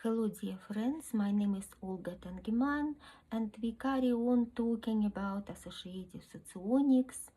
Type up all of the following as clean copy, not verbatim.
Hello dear friends, my name is Olga Tangiman and we carry on talking about associative socionics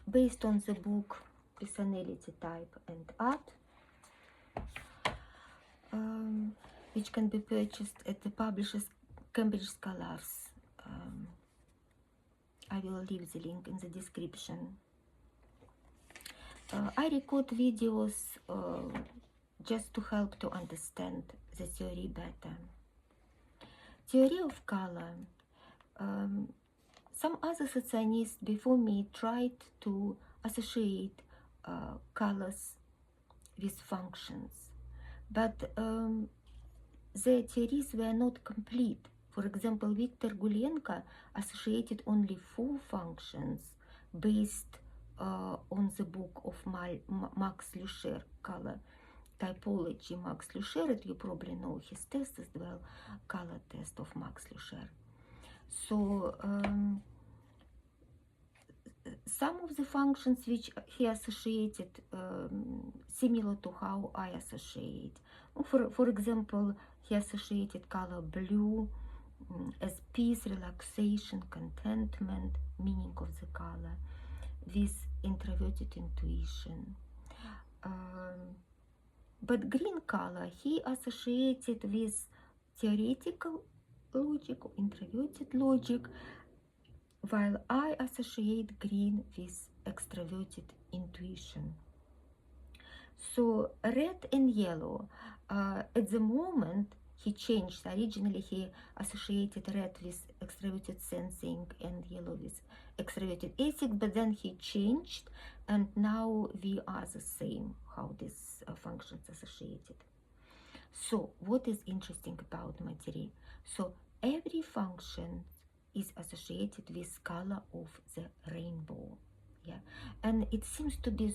based on the book Personality Type and Art, which can be purchased at the publishers Cambridge Scholars. I will leave the link in the description. I record videos just to help to understand the theory better. Theory of color. Some other socionists before me tried to associate colors with functions, but their theories were not complete. For example, Viktor Gulenko associated only 4 functions based on the book of Max Lusher, Color Typology. Max Lusher, you probably know his test as well, color test of Max Lusher. So some of the functions which he associated similar to how I associate. For example, he associated color blue as peace, relaxation, contentment, meaning of the color, with introverted intuition. But green color he associated with theoretical logic, introverted logic, while I associate green with extroverted intuition. So red and yellow, at the moment he changed. Originally he associated red with extroverted sensing and yellow with extroverted ethics, but then he changed and now we are the same, how these functions associated. So what is interesting about my theory? So every function is associated with color of the rainbow. Yeah, and it seems to be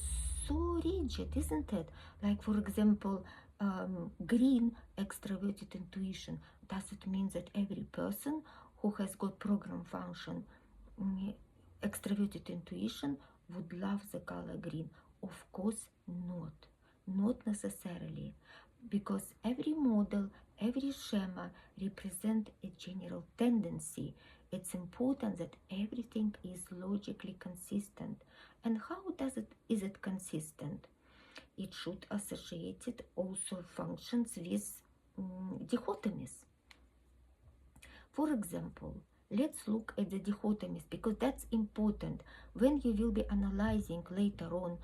so rigid, isn't it? Like, for example, green, extroverted intuition. Does it mean that every person who has got program function extroverted intuition would love the color green? Of course not necessarily, because every model, every schema represents a general tendency. It's important that everything is logically consistent. And how is it consistent? It should associate it also functions with dichotomies. For example, let's look at the dichotomies, because that's important when you will be analyzing later on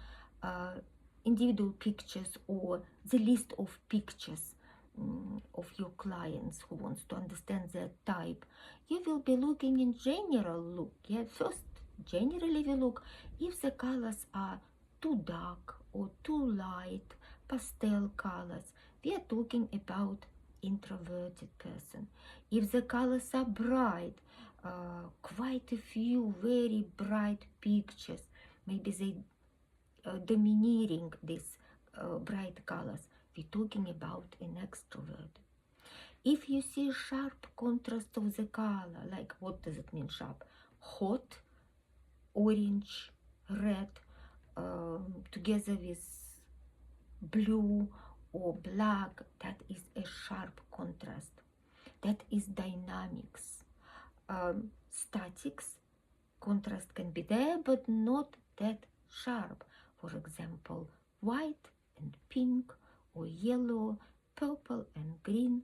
individual pictures or the list of pictures of your clients who wants to understand their type. You will be looking in general look. Yeah, first generally we look if the colors are too dark or too light, pastel colors. We are talking about introverted person. If the colors are bright, quite a few very bright pictures, maybe they dominating these bright colors, we're talking about an extrovert. If you see sharp contrast of the color, like what does it mean sharp? Hot, orange, red, together with blue or black, that is a sharp contrast. That is dynamics. Statics, contrast can be there, but not that sharp. For example, white and pink, or yellow, purple and green,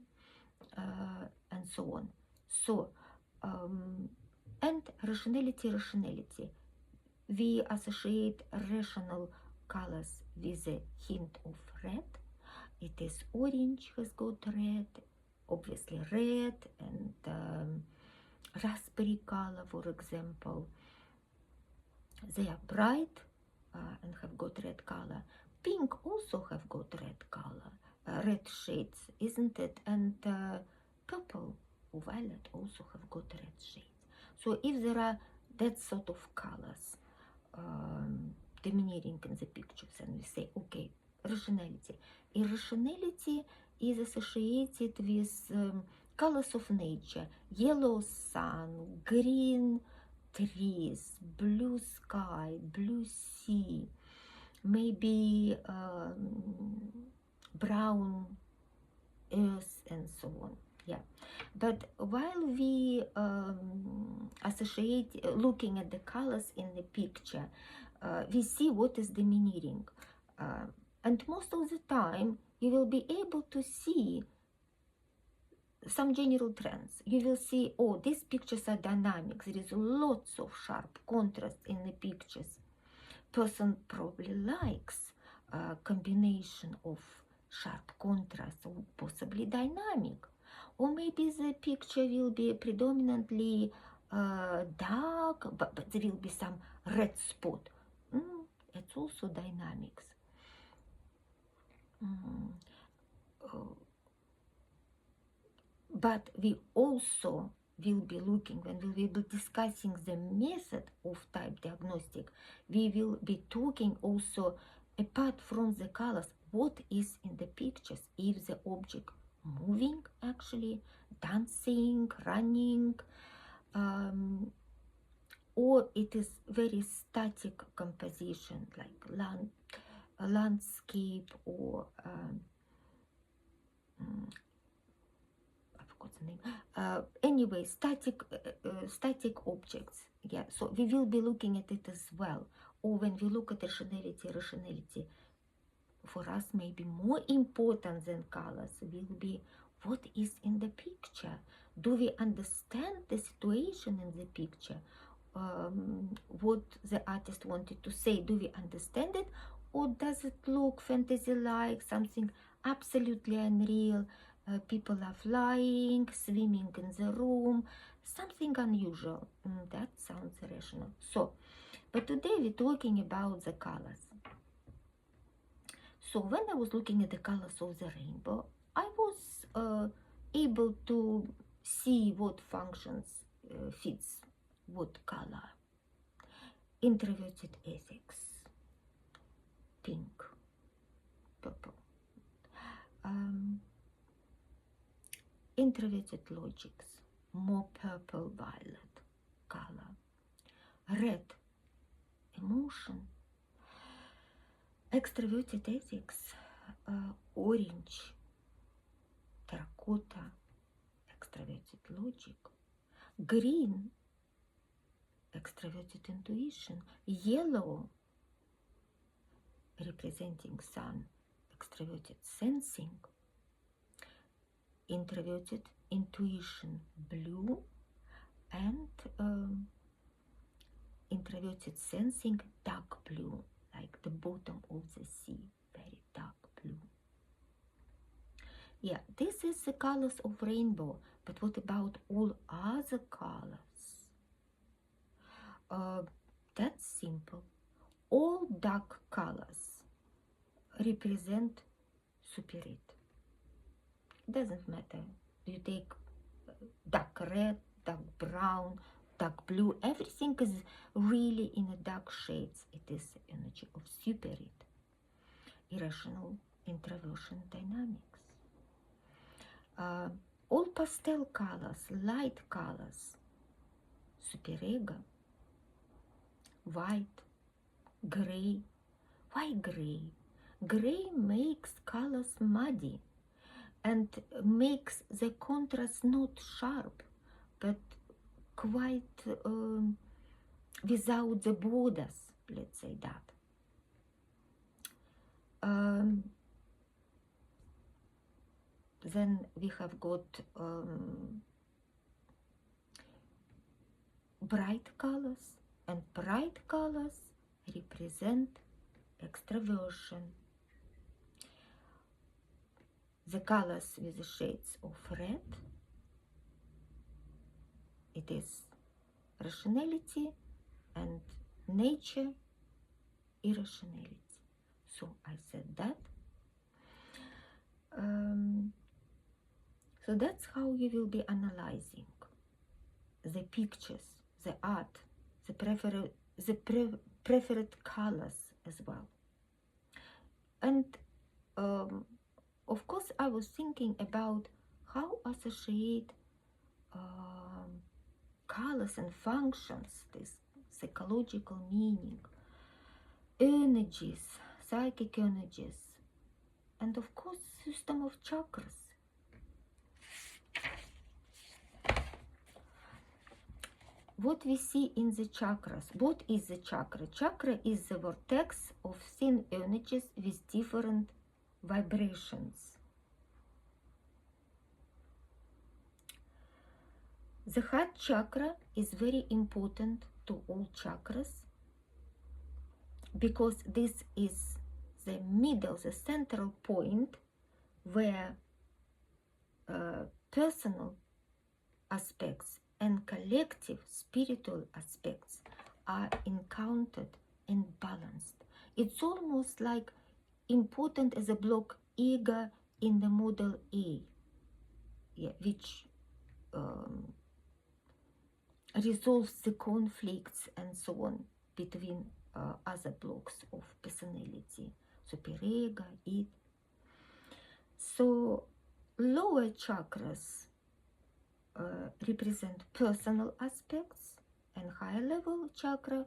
and so on. So, and rationality. We associate rational colors with a hint of red. It is orange has got red, obviously red, and raspberry color, for example. They are bright and have got red color. Pink also have got red color, red shades, isn't it? And purple or violet also have got red shades. So if there are that sort of colors dominating in the pictures, and we say, okay, rationality. Irrationality is associated with colors of nature: yellow sun, green trees, blue sky, blue sea, maybe brown earth, and so on. Yeah, but while we associate, looking at the colors in the picture, we see what is the meaning, and most of the time you will be able to see some general trends. You will see, oh, these pictures are dynamic. There is lots of sharp contrast in the pictures. Person probably likes a combination of sharp contrast or possibly dynamic. Or maybe the picture will be predominantly dark, but there will be some red spot. It's also dynamics. But we also will be looking, when we will be discussing the method of type diagnostic, we will be talking also, apart from the colors, what is in the pictures. If the object moving, actually dancing, running, or it is very static composition, like a landscape, or what's the name? Anyway, static objects. Yeah, so we will be looking at it as well. Or when we look at rationality for us may be more important than colors. Will be what is in the picture. Do we understand the situation in the picture? What the artist wanted to say? Do we understand it, or does it look fantasy-like, something absolutely unreal? People are flying, swimming in the room, something unusual. That sounds rational. So, but today we're talking about the colors. So when I was looking at the colors of the rainbow, I was able to see what functions fits what color. Introverted ethics, pink, purple. Introverted logics, more purple, violet color. Red, emotion. Extroverted ethics, orange, terracotta, extroverted logic. Green, extroverted intuition. Yellow, representing sun, extroverted sensing. Introverted intuition, blue, and introverted sensing, dark blue, like the bottom of the sea, very dark blue. Yeah, this is the colors of rainbow, but what about all other colors? That's simple. All dark colors represent superate. Doesn't matter. You take dark red, dark brown, dark blue, everything is really in a dark shades. It is the energy of superate, irrational introversion dynamics. All pastel colors, light colors, superego, white, gray. Why gray? Gray makes colors muddy and makes the contrast not sharp, but quite without the borders, let's say that. Then we have got bright colors, and bright colors represent extraversion. The colors with the shades of red, it is rationality, and nature, irrationality. So I said that. So that's how you will be analyzing the pictures, the art, the preferred colors as well. And of course, I was thinking about how associate colors and functions, this psychological meaning, energies, psychic energies, and of course, system of chakras. what we see in the chakras. What is the chakra? Chakra is the vortex of thin energies with different vibrations. The heart chakra is very important to all chakras because this is the middle, the central point where personal aspects and collective spiritual aspects are encountered and balanced. It's almost like important as a block ego in the model A, which resolves the conflicts and so on between other blocks of personality, superego, id. So lower chakras represent personal aspects, and higher level chakra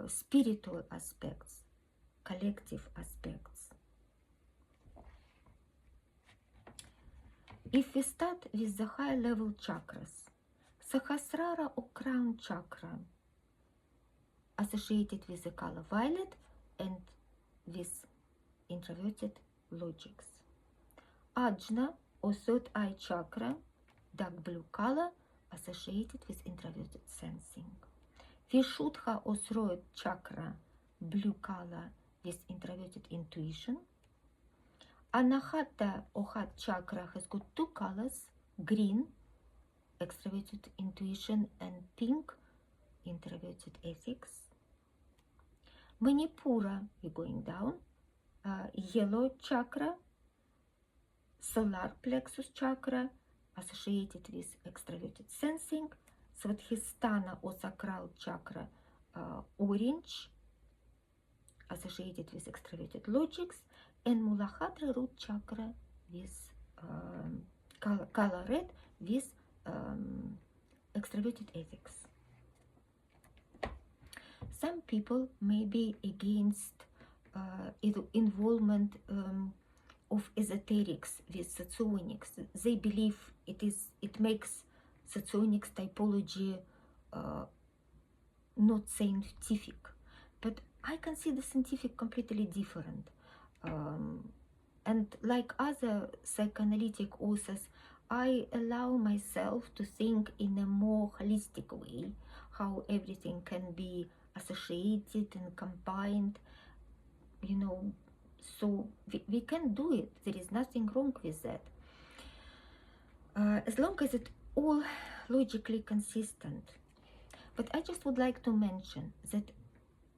spiritual aspects, collective aspects. If we start with the higher level chakras, Sahasrara or crown chakra associated with the color violet and with introverted logics. Ajna or third eye chakra, dark blue color, associated with introverted sensing. Vishuddha or throat chakra, blue color with introverted intuition. Anahata or heart chakra has got two colors, green, extroverted intuition, and pink, introverted ethics. Manipura, we're going down, yellow chakra, solar plexus chakra, associated with extroverted sensing. Svadhisthana or sacral chakra, orange, associated with extroverted logics, and Muladhara root chakra with color red with extroverted ethics. Some people may be against involvement of esoterics with Satsonics. They believe it makes Satsonics typology not scientific, but I consider scientific completely different. And like other psychoanalytic authors, I allow myself to think in a more holistic way, how everything can be associated and combined, so we can do it. There is nothing wrong with that. As long as it's all logically consistent. But I just would like to mention that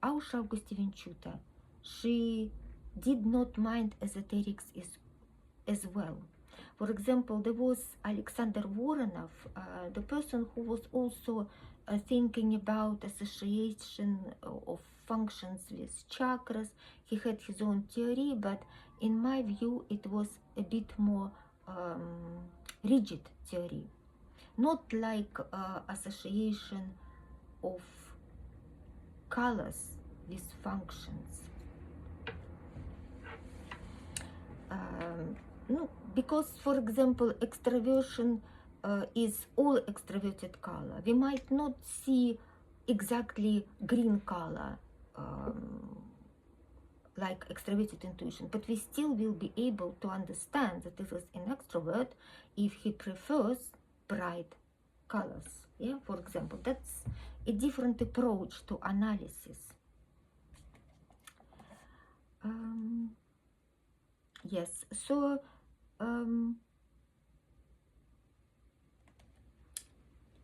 Ausha Augustivinchuta, she did not mind esoterics as well. For example, there was Alexander Voronov, the person who was also thinking about association of functions with chakras. He had his own theory, but in my view, it was a bit more rigid theory, not like association of colors with functions. No, because, for example, extroversion is all extroverted color. We might not see exactly green color like extroverted intuition, but we still will be able to understand that this is an extrovert if he prefers bright colors. Yeah, for example, that's a different approach to analysis. Yes, so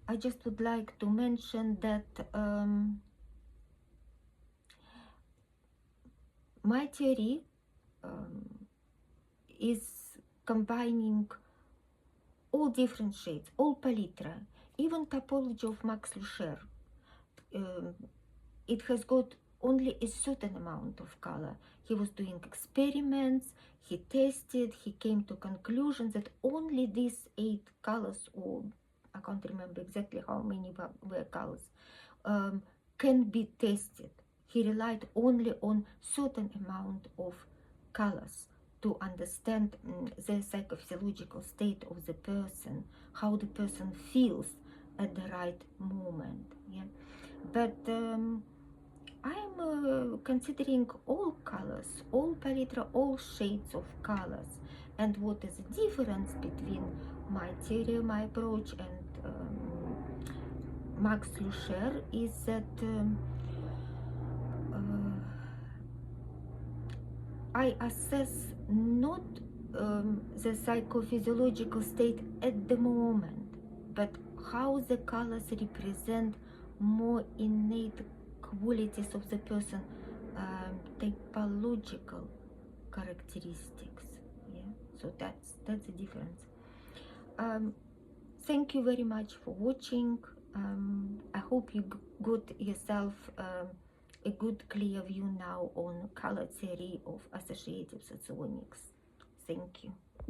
I just would like to mention that my theory is combining all different shades, all palitra, even topology of Max Lusher. It has got only a certain amount of color. He was doing experiments, he tested, he came to conclusion that only these 8 colors, or I can't remember exactly how many were colors, can be tested. He relied only on certain amount of colors to understand the psychophysiological state of the person, how the person feels at the right moment. Yeah, but I'm considering all colors, all palette, all shades of colors, and what is the difference between my theory, my approach, and Max Lucher is that I assess not the psychophysiological state at the moment, but how the colors represent more innate qualities of the person, typological characteristics. Yeah, so that's the difference. Um, Thank you very much for watching. I hope you got yourself a good clear view now on color theory of associative socionics. Thank you.